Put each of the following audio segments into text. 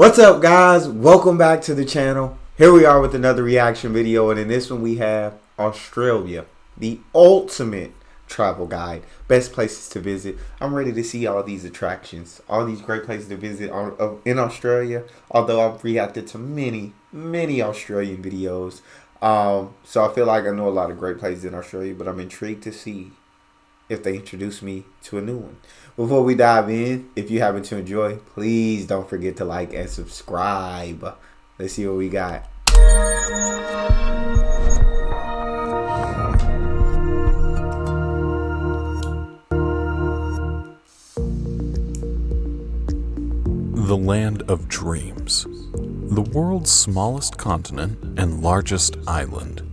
What's up, guys? Welcome back to the channel. Here we are with another reaction video, and in this one we have Australia, the ultimate travel guide, best places to visit. I'm ready to see all these attractions, all these great places to visit in Australia, although I've reacted to many Australian videos. So I feel like I know a lot of great places in Australia, but I'm intrigued to see if they introduce me to a new one. Before we dive in, if you happen to enjoy, please don't forget to like and subscribe. Let's see what we got. The land of dreams. The world's smallest continent and largest island.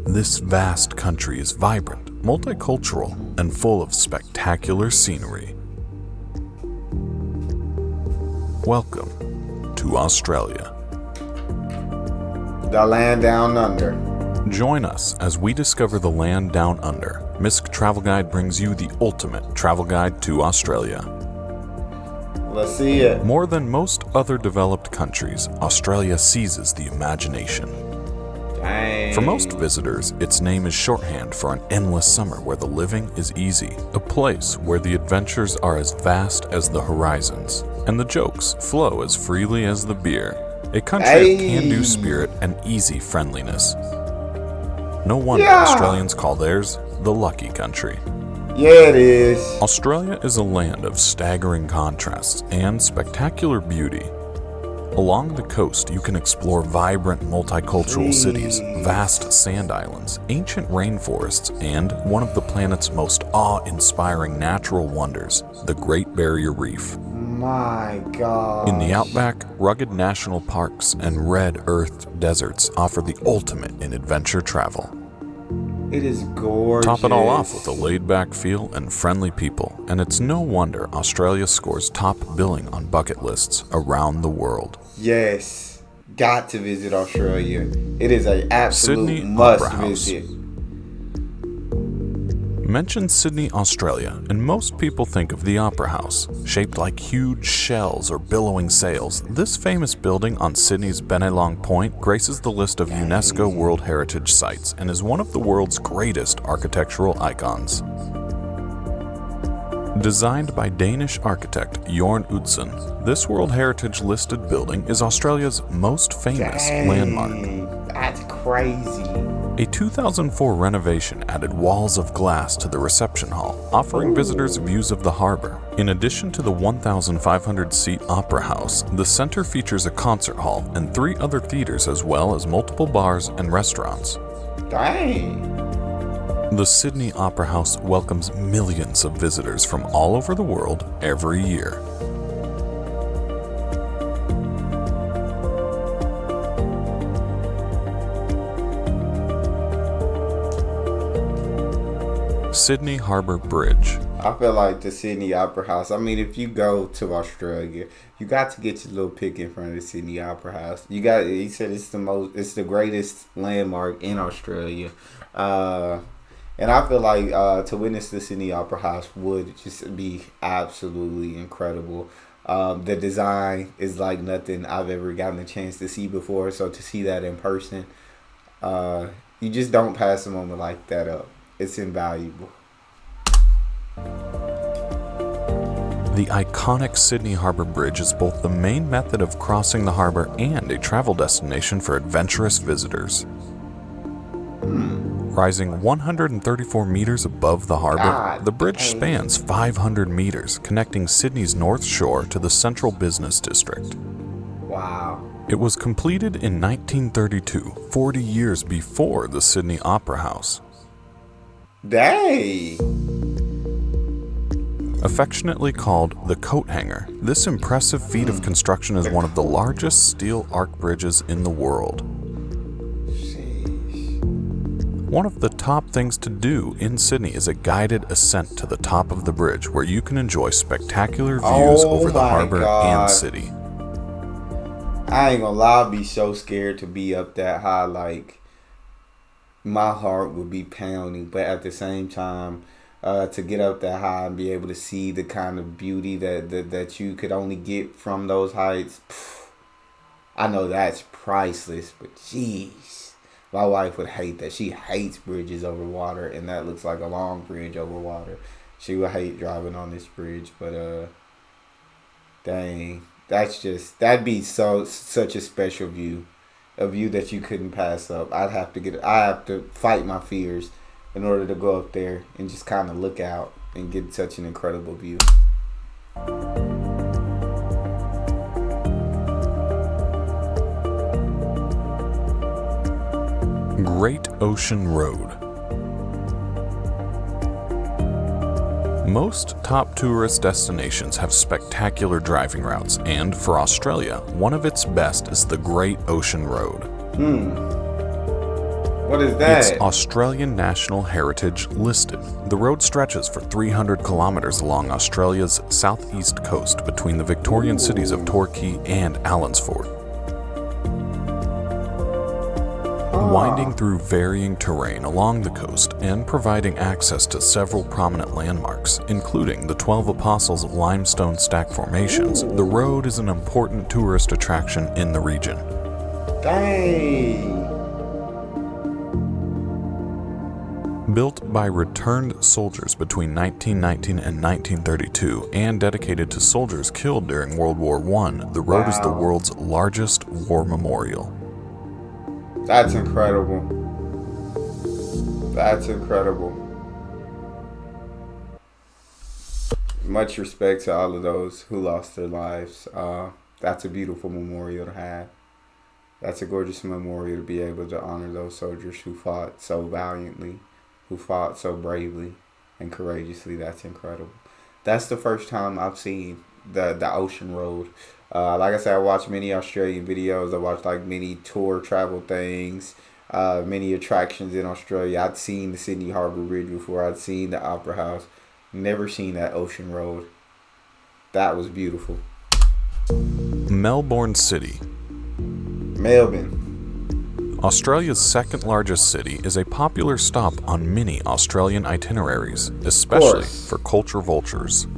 This vast country is vibrant, multicultural, and full of spectacular scenery. Welcome to Australia. The land down under. Join us as we discover the land down under. Misk Travel Guide brings you the ultimate travel guide to Australia. Let's see it. More than most other developed countries, Australia seizes the imagination. Dang. For most visitors, its name is shorthand for an endless summer where the living is easy, a place where the adventures are as vast as the horizons, and the jokes flow as freely as the beer. A country of can-do spirit and easy friendliness. No wonder Australians call theirs the lucky country. Yeah, it is. Australia is a land of staggering contrasts and spectacular beauty. Along the coast, you can explore vibrant multicultural cities, vast sand islands, ancient rainforests, and one of the planet's most awe-inspiring natural wonders, the Great Barrier Reef. My God. In the outback, rugged national parks and red-earthed deserts offer the ultimate in adventure travel. It is gorgeous. Top it all off with a laid-back feel and friendly people, and it's no wonder Australia scores top billing on bucket lists around the world. Yes, got to visit Australia. It is an absolute Sydney must Opera House. visit. Mention Sydney, Australia, and most people think of the Opera House. Shaped like huge shells or billowing sails, this famous building on Sydney's Bennelong Point graces the list of UNESCO World Heritage Sites and is one of the world's greatest architectural icons. Designed by Danish architect Jorn Utzon, this World Heritage listed building is Australia's most famous landmark. That's crazy. A 2004 renovation added walls of glass to the reception hall, offering visitors views of the harbor. In addition to the 1,500-seat Opera House, the center features a concert hall and 3 other theaters as well as multiple bars and restaurants. Dang. The Sydney Opera House welcomes millions of visitors from all over the world every year. Sydney Harbour Bridge. I feel like the Sydney Opera House. I mean, if you go to Australia, you got to get your little pic in front of the Sydney Opera House. You got. He said it's the greatest landmark in Australia, and I feel like to witness the Sydney Opera House would just be absolutely incredible. The design is like nothing I've ever gotten a chance to see before. So to see that in person, you just don't pass a moment like that up. It's invaluable. The iconic Sydney Harbour Bridge is both the main method of crossing the harbour and a travel destination for adventurous visitors. Rising 134 meters above the harbour, the bridge spans 500 meters, connecting Sydney's North Shore to the central business district. Wow. It was completed in 1932, 40 years before the Sydney Opera House. Dang. Affectionately called the coat hanger, this impressive feat of construction is one of the largest steel arch bridges in the world. Sheesh. One of the top things to do in Sydney is a guided ascent to the top of the bridge where you can enjoy spectacular views over the harbour and city. I ain't gonna lie, I'd be so scared to be up that high. Like, my heart would be pounding, but at the same time, to get up that high and be able to see the kind of beauty that you could only get from those heights, I know that's priceless, but jeez, my wife would hate that. She hates bridges over water, and that looks like a long bridge over water. She would hate driving on this bridge, but dang, that'd be such a special view, a view that you couldn't pass up. I have to fight my fears in order to go up there and just kind of look out and get such an incredible view. Great Ocean Road. Most top tourist destinations have spectacular driving routes, and for Australia, one of its best is the Great Ocean Road. What is that? It's Australian National Heritage listed. The road stretches for 300 kilometers along Australia's southeast coast between the Victorian cities of Torquay and Allansford. Winding through varying terrain along the coast and providing access to several prominent landmarks, including the 12 Apostles limestone stack formations, the road is an important tourist attraction in the region. Dang. Built by returned soldiers between 1919 and 1932 and dedicated to soldiers killed during World War I, the road is the world's largest war memorial. That's incredible. That's incredible. Much respect to all of those who lost their lives. That's a beautiful memorial to have. That's a gorgeous memorial to be able to honor those soldiers who fought so valiantly, who fought so bravely and courageously. That's incredible. That's the first time I've seen the ocean road. Like I said, I watched many Australian videos. I watched like many tour travel things, many attractions in Australia. I'd seen the Sydney Harbour Bridge before. I'd seen the Opera House. Never seen that ocean road. That was beautiful. Melbourne City. Melbourne. Australia's second largest city is a popular stop on many Australian itineraries, especially for culture vultures.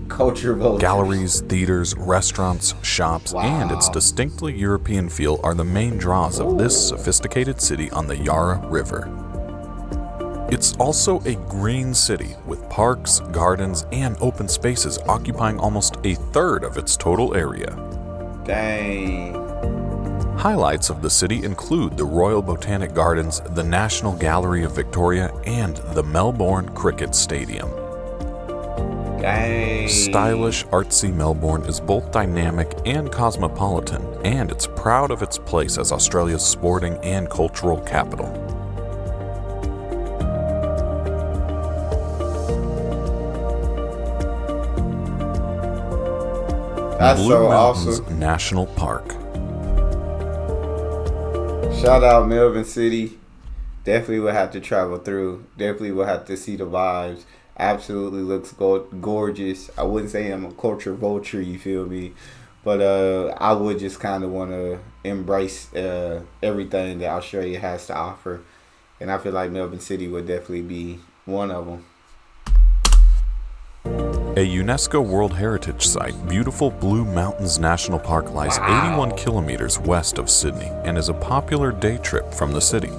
Culture vultures. Galleries, theaters, restaurants, shops, and its distinctly European feel are the main draws of this sophisticated city on the Yarra River. It's also a green city with parks, gardens, and open spaces occupying almost a third of its total area. Dang. Highlights of the city include the Royal Botanic Gardens, the National Gallery of Victoria, and the Melbourne Cricket Stadium. Dang. Stylish, artsy Melbourne is both dynamic and cosmopolitan, and it's proud of its place as Australia's sporting and cultural capital. That's Blue so Mountains awesome. National Park. Shout out Melbourne City. Definitely will have to travel through. Definitely will have to see the vibes. Absolutely looks gorgeous. I wouldn't say I'm a culture vulture, you feel me? But I would just kind of want to embrace everything that Australia has to offer. And I feel like Melbourne City would definitely be one of them. A UNESCO World Heritage Site, beautiful Blue Mountains National Park lies 81 kilometers west of Sydney and is a popular day trip from the city.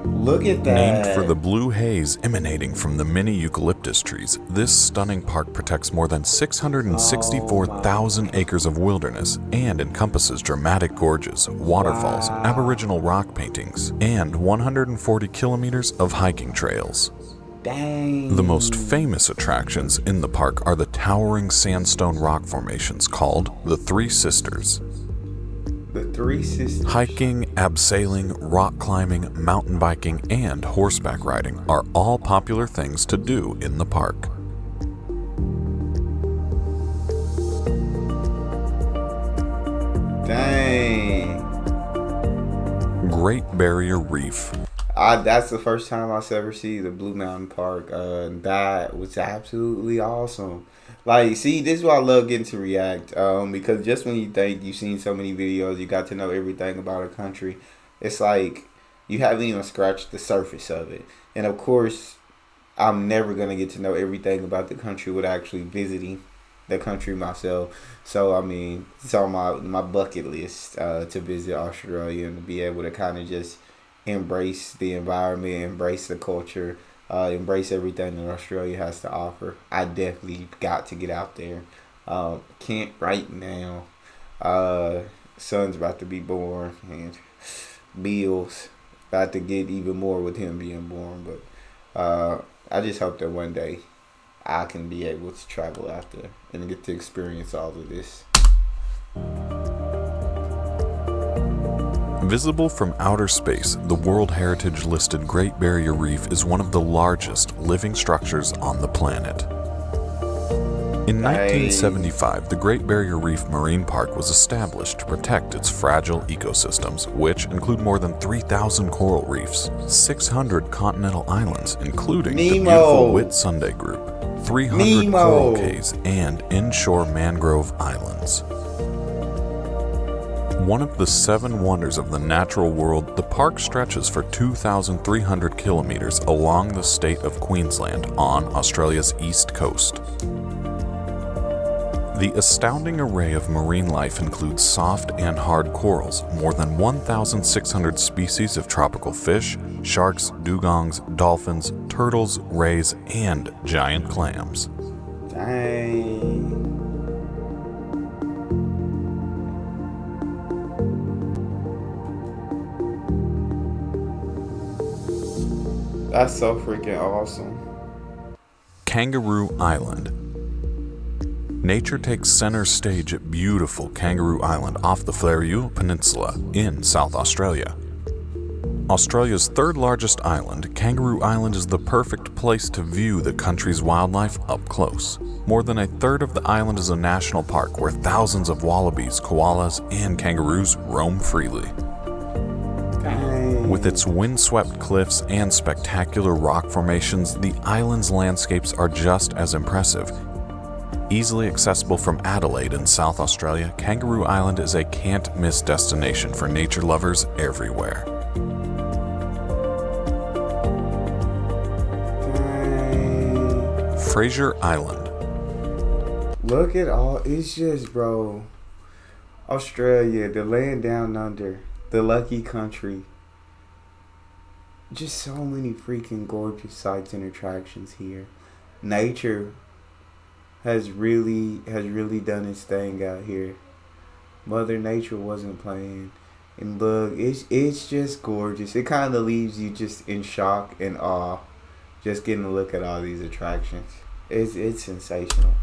Look at that. Named for the blue haze emanating from the many eucalyptus trees, this stunning park protects more than 664,000 acres of wilderness and encompasses dramatic gorges, waterfalls, Aboriginal rock paintings, and 140 kilometers of hiking trails. Dang. The most famous attractions in the park are the towering sandstone rock formations called the Three Sisters. The Three Sisters. Hiking, abseiling, rock climbing, mountain biking, and horseback riding are all popular things to do in the park. Dang. Great Barrier Reef. That's the first time I've ever seen the Blue Mountain Park. That was absolutely awesome. Like, see, this is why I love getting to react. Because just when you think you've seen so many videos, you got to know everything about a country, it's like you haven't even scratched the surface of it. And of course, I'm never going to get to know everything about the country without actually visiting the country myself. So I mean, it's on my bucket list to visit Australia and to be able to kind of just embrace the environment, embrace the culture, embrace everything that Australia has to offer. I definitely got to get out there. Can't right now. Son's about to be born and bills about to get even more with him being born. But I just hope that one day I can be able to travel out there and get to experience all of this. Visible from outer space, the World Heritage listed Great Barrier Reef is one of the largest living structures on the planet. In 1975, the Great Barrier Reef Marine Park was established to protect its fragile ecosystems, which include more than 3,000 coral reefs, 600 continental islands, including the beautiful Whitsunday Group, 300 coral cays, and inshore mangrove islands. One of the 7 wonders of the natural world, the park stretches for 2,300 kilometers along the state of Queensland on Australia's east coast. The astounding array of marine life includes soft and hard corals, more than 1,600 species of tropical fish, sharks, dugongs, dolphins, turtles, rays, and giant clams. Dang. That's so freaking awesome. Kangaroo Island. Nature takes center stage at beautiful Kangaroo Island off the Fleurieu Peninsula in South Australia. Australia's third largest island, Kangaroo Island is the perfect place to view the country's wildlife up close. More than a third of the island is a national park where thousands of wallabies, koalas, and kangaroos roam freely. With its windswept cliffs and spectacular rock formations, the island's landscapes are just as impressive. Easily accessible from Adelaide in South Australia, Kangaroo Island is a can't-miss destination for nature lovers everywhere. Fraser Island. Look at all, it's just, bro, Australia, the land down under, the lucky country. Just so many freaking gorgeous sights and attractions here. Nature has really done its thing out here. Mother Nature wasn't playing. And look, it's just gorgeous. It kind of leaves you just in shock and awe, just getting to look at all these attractions. It's sensational.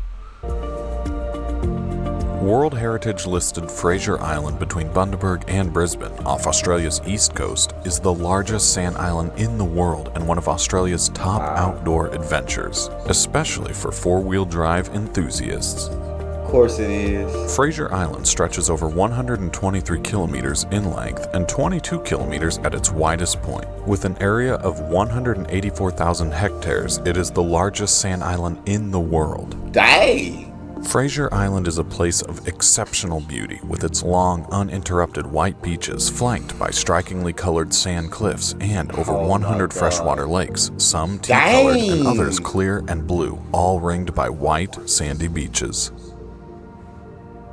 World Heritage listed Fraser Island between Bundaberg and Brisbane off Australia's east coast is the largest sand island in the world and one of Australia's top outdoor adventures, especially for four-wheel drive enthusiasts. Of course it is. Fraser Island stretches over 123 kilometers in length and 22 kilometers at its widest point. With an area of 184,000 hectares, it is the largest sand island in the world. Dang! Fraser Island is a place of exceptional beauty with its long, uninterrupted white beaches flanked by strikingly colored sand cliffs and over 100 freshwater lakes, some tea-colored and others clear and blue, all ringed by white, sandy beaches.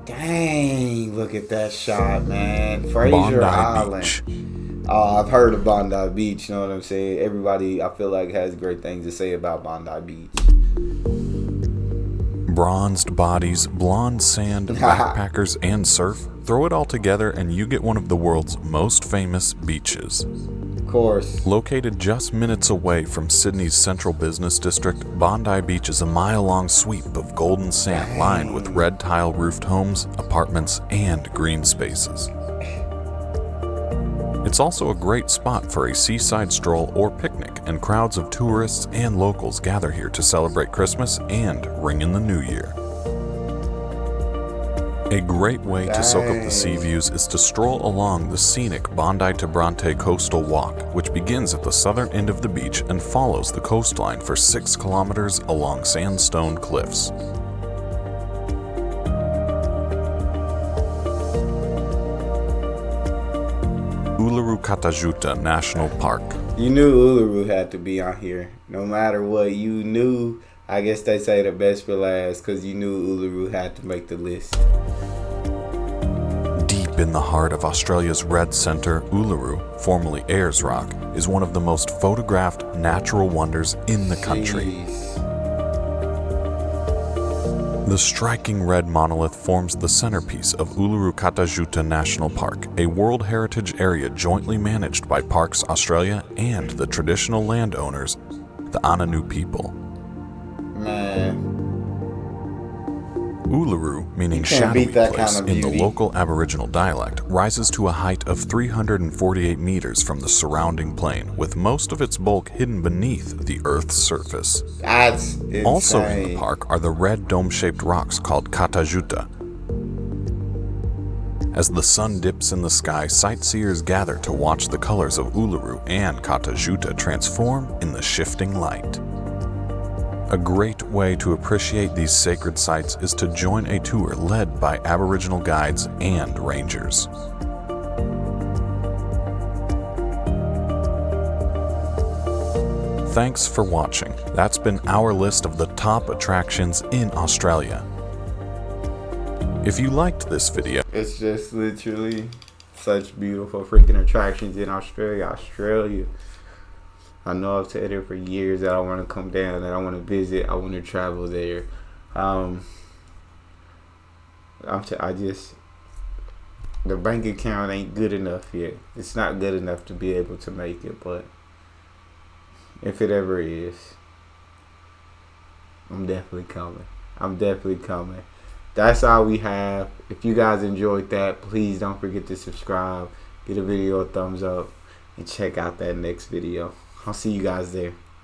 Dang, look at that shot, man. Fraser Bondi Island. Beach. Oh, I've heard of Bondi Beach, you know what I'm saying? Everybody, I feel like, has great things to say about Bondi Beach. Bronzed bodies, blonde sand, backpackers, and surf. Throw it all together and you get one of the world's most famous beaches. Of course. Located just minutes away from Sydney's central business district, Bondi Beach is a mile-long sweep of golden sand lined with red tile-roofed homes, apartments, and green spaces. It's also a great spot for a seaside stroll or picnic, and crowds of tourists and locals gather here to celebrate Christmas and ring in the New Year. A great way to soak up the sea views is to stroll along the scenic Bondi to Bronte coastal walk, which begins at the southern end of the beach and follows the coastline for 6 kilometers along sandstone cliffs. Uluru Katajuta National Park. You knew Uluru had to be on here. No matter what, you knew I guess they say the best for last because you knew Uluru had to make the list. Deep in the heart of Australia's Red Centre, Uluru, formerly Ayers Rock, is one of the most photographed natural wonders in the country. Jeez. The striking red monolith forms the centerpiece of Uluru Kata National Park, a World Heritage Area jointly managed by Parks Australia and the traditional landowners, the Ananu people. Man. Uluru, meaning can't shadowy beat that place kind of in the beauty. local Aboriginal dialect, rises to a height of 348 meters from the surrounding plain, with most of its bulk hidden beneath the Earth's surface. That's insane. Also in the park are the red dome-shaped rocks called Katajuta. As the sun dips in the sky, sightseers gather to watch the colors of Uluru and Katajuta transform in the shifting light. A great way to appreciate these sacred sites is to join a tour led by Aboriginal guides and rangers. Thanks for watching. That's been our list of the top attractions in Australia. If you liked this video, It's just literally such beautiful freaking attractions in Australia. I know I've said it for years that I want to come down, that I want to visit, I want to travel there. The bank account ain't good enough yet. It's not good enough to be able to make it, but if it ever is, I'm definitely coming. That's all we have. If you guys enjoyed that, please don't forget to subscribe, give the video a thumbs up, and check out that next video. I'll see you guys there.